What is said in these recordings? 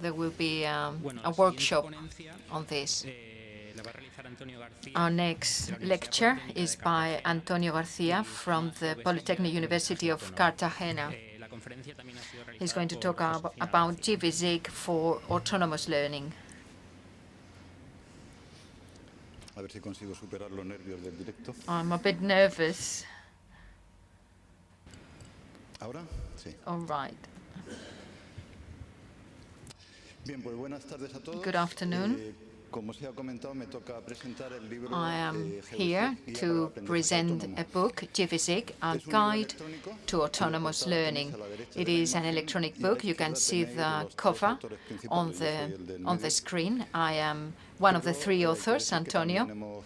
there will be a workshop on this. Our next lecture is by Antonio Garcia from the Polytechnic University of Cartagena. He's going to talk about gvSIG for autonomous learning. I'm a bit nervous. All right. Good afternoon. I am here to present a book, gvSIG, a guide to autonomous learning. It is an electronic book. You can see the cover on the screen. I am one of the three authors, Antonio,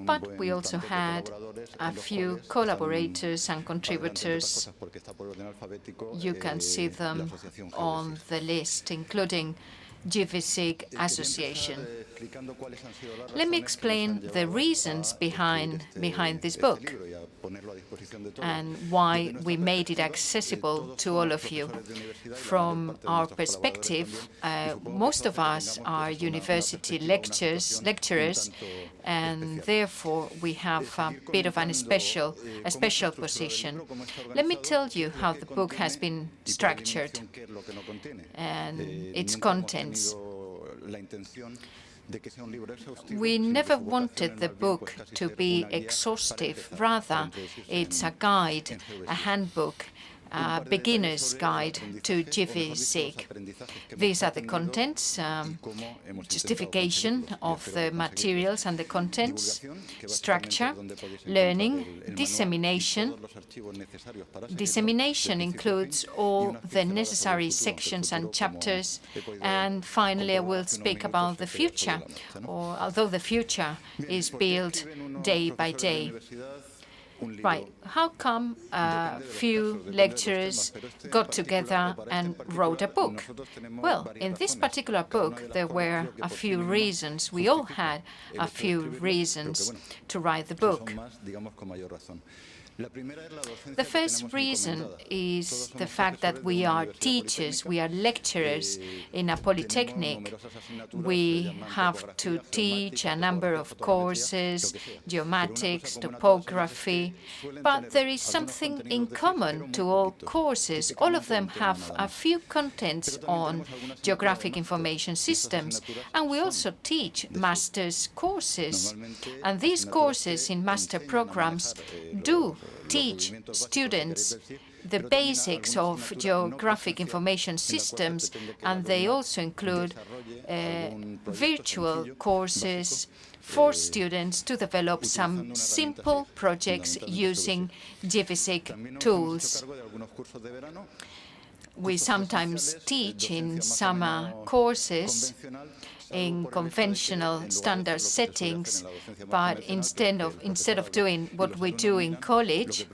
but we also had a few collaborators and contributors. You can see them on the list, including gvSIG Association. Let me explain the reasons behind this book and why we made it accessible to all of you. From our perspective, most of us are university lecturers, and therefore we have a bit of a special position. Let me tell you how the book has been structured and its contents. We never wanted the book to be exhaustive. Rather, it's a guide, a handbook, a beginner's guide to gvSIG. These are the contents, justification of the materials and the contents, structure, learning, dissemination. Dissemination includes all the necessary sections and chapters. And finally, I will speak about the future, although the future is built day by day. Right. How come a few lecturers got together and wrote a book? Well, in this particular book, there were a few reasons. We all had a few reasons to write the book. The first reason is the fact that we are teachers, we are lecturers in a polytechnic. We have to teach a number of courses, geomatics, topography, but there is something in common to all courses. All of them have a few contents on geographic information systems, and we also teach master's courses. And these courses in master programs do teach students the basics of geographic information systems, and they also include virtual courses for students to develop some simple projects using gvSIG tools. We sometimes teach in summer courses in conventional standard settings, but instead of doing what we do in college,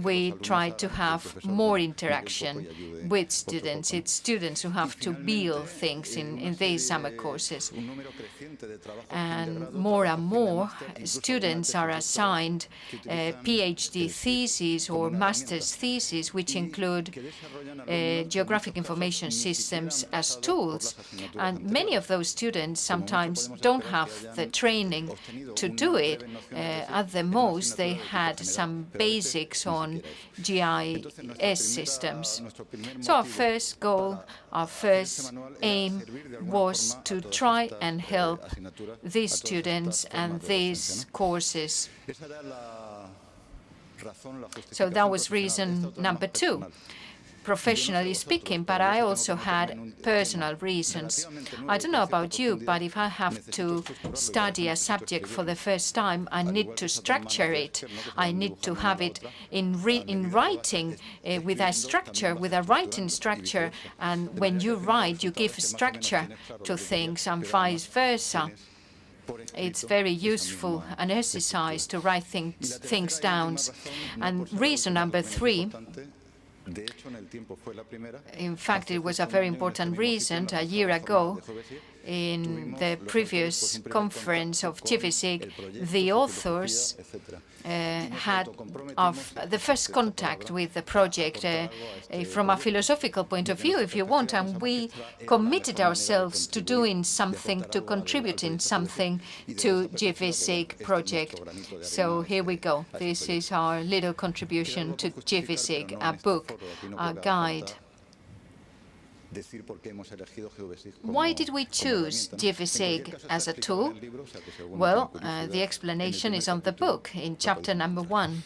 we try to have more interaction with students. It's students who have to build things in these summer courses. And more students are assigned PhD theses or master's theses, which include geographic information systems as tools. And many of those students sometimes don't have the training to do it. At the most, they had some basics on GIS systems. So our first goal, our first aim was to try and help these students and these courses. So that was reason number 2. Professionally speaking, but I also had personal reasons. I don't know about you, but if I have to study a subject for the first time, I need to structure it. I need to have it in writing with a structure, with a writing structure. And when you write, you give structure to things and vice versa. It's very useful, an exercise to write things down. And reason number 3, in fact, it was a very important reason. A year ago, In the previous conference of gvSIG, the authors had the first contact with the project from a philosophical point of view, if you want, and we committed ourselves to doing something, to contributing something to gvSIG project. So here we go. This is our little contribution to gvSIG, a book, a guide. Why did we choose gvSIG as a tool? Well, the explanation is on the book in chapter number 1.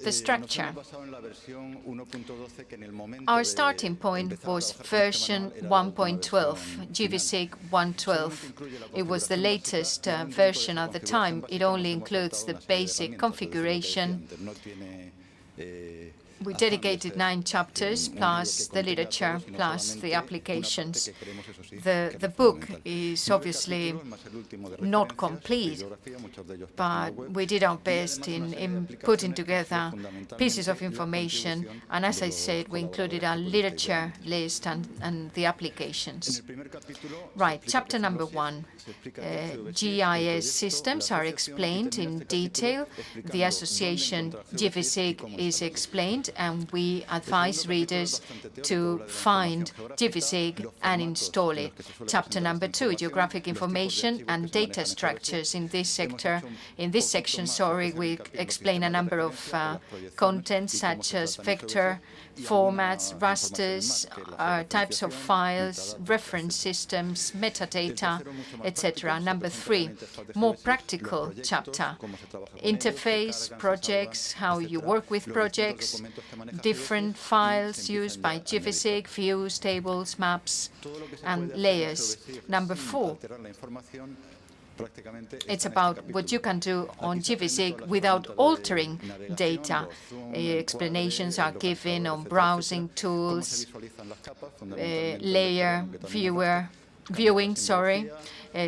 The structure. Our starting point was version 1.12, gvSIG 1.12. It was the latest version at the time. It only includes the basic configuration. We dedicated 9 chapters, plus the literature, plus the applications. The book is obviously not complete, but we did our best in putting together pieces of information. And as I said, we included a literature list and the applications. Right, chapter number 1. GIS systems are explained in detail. The association gvSIG is explained, and we advise readers to find gvSIG and install it. Chapter number 2, geographic information and data structures. In this section, we explain a number of contents such as vector, formats, rasters, types of files, reference systems, metadata, etc. Number 3, more practical chapter. Interface, projects, how you work with projects, different files used by gvSIG, views, tables, maps, and layers. Number 4, it's about what you can do on gvSIG without altering data. Explanations are given on browsing tools, layer viewing,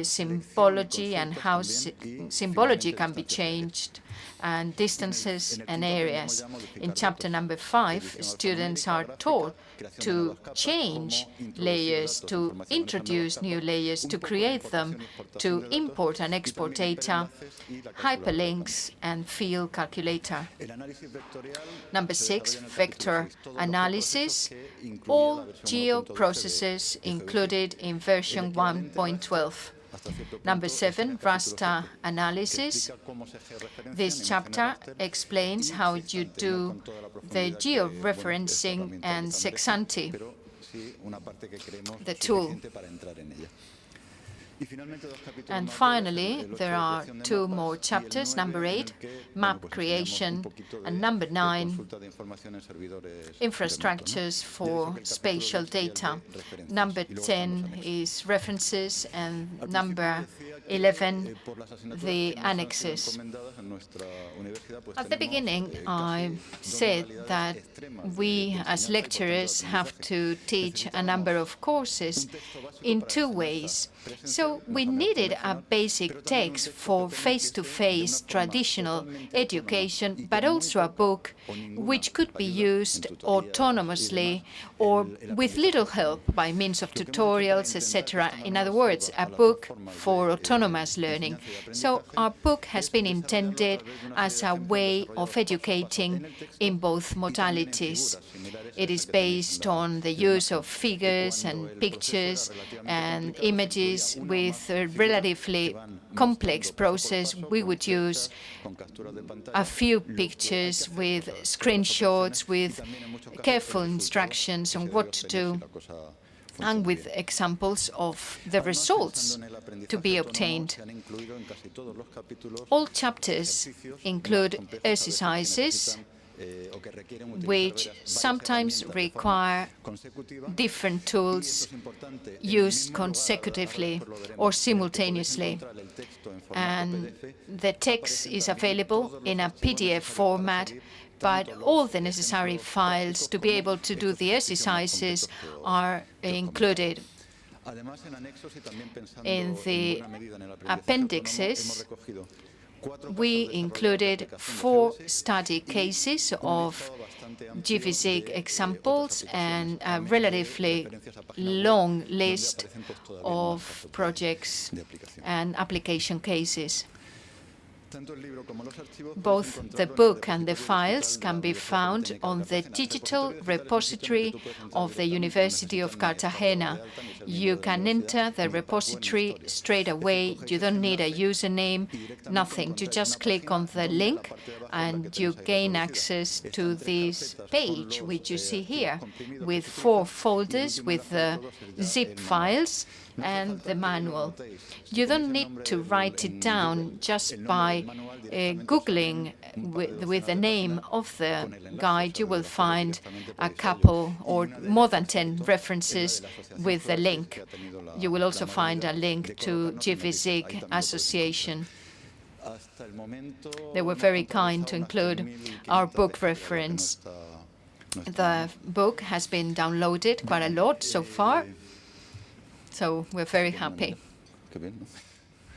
symbology and how symbology can be changed, and distances and areas. In chapter number 5, students are taught to change layers, to introduce new layers, to create them, to import and export data, hyperlinks, and field calculator. Number 6, vector analysis, all geo processes included in version 1.12. Number 7, raster analysis. This chapter explains how you do the georeferencing and sexante, the tool. And finally, there are 2 more chapters, number 8, map creation, and number 9, infrastructures for spatial data. Number 10 is references, and number 11, the annexes. At the beginning, I said that we as lecturers have to teach a number of courses in 2 ways. So we needed a basic text for face-to-face traditional education, but also a book which could be used autonomously or with little help by means of tutorials, etc. In other words, a book for autonomous learning. So our book has been intended as a way of educating in both modalities. It is based on the use of figures and pictures and images. With a relatively complex process, we would use a few pictures with screenshots, with careful instructions on what to do, and with examples of the results to be obtained. All chapters include exercises which sometimes require different tools used consecutively or simultaneously. And the text is available in a PDF format, but all the necessary files to be able to do the exercises are included. In the appendixes, We included 4 study cases of gvSIG examples and a relatively long list of projects and application cases. Both the book and the files can be found on the digital repository of the University of Cartagena. You can enter the repository straight away. You don't need a username, nothing. You just click on the link and you gain access to this page, which you see here, with 4 folders with the zip files and the manual. You don't need to write it down. Just by Googling with the name of the guide, you will find a couple or more than 10 references with the link. You will also find a link to gvSIG Association. They were very kind to include our book reference. The book has been downloaded quite a lot so far, so we're very happy.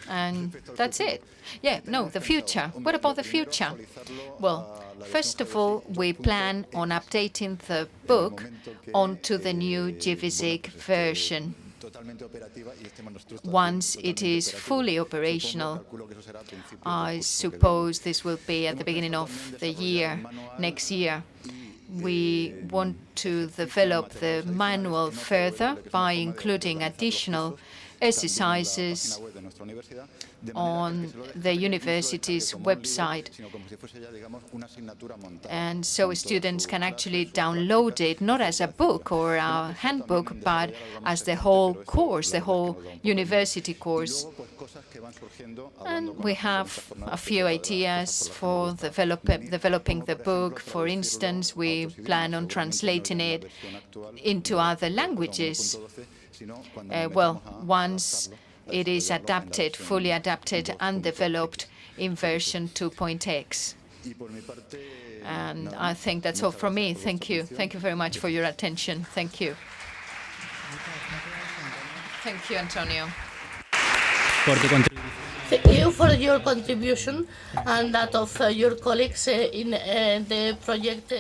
And that's it. Yeah, no, the future. What about the future? Well, first of all, we plan on updating the book onto the new gvSIG version. Once it is fully operational, I suppose this will be at the beginning of the year, next year. We want to develop the manual further by including additional exercises on the university's website. And so students can actually download it, not as a book or a handbook, but as the whole course, the whole university course. And we have a few ideas for developing the book. For instance, we plan on translating it into other languages. Well, once it is adapted, fully adapted and developed in version 2.x. And I think that's all from me. Thank you. Thank you very much for your attention. Thank you. Thank you, Antonio. Thank you for your contribution and that of your colleagues in the project.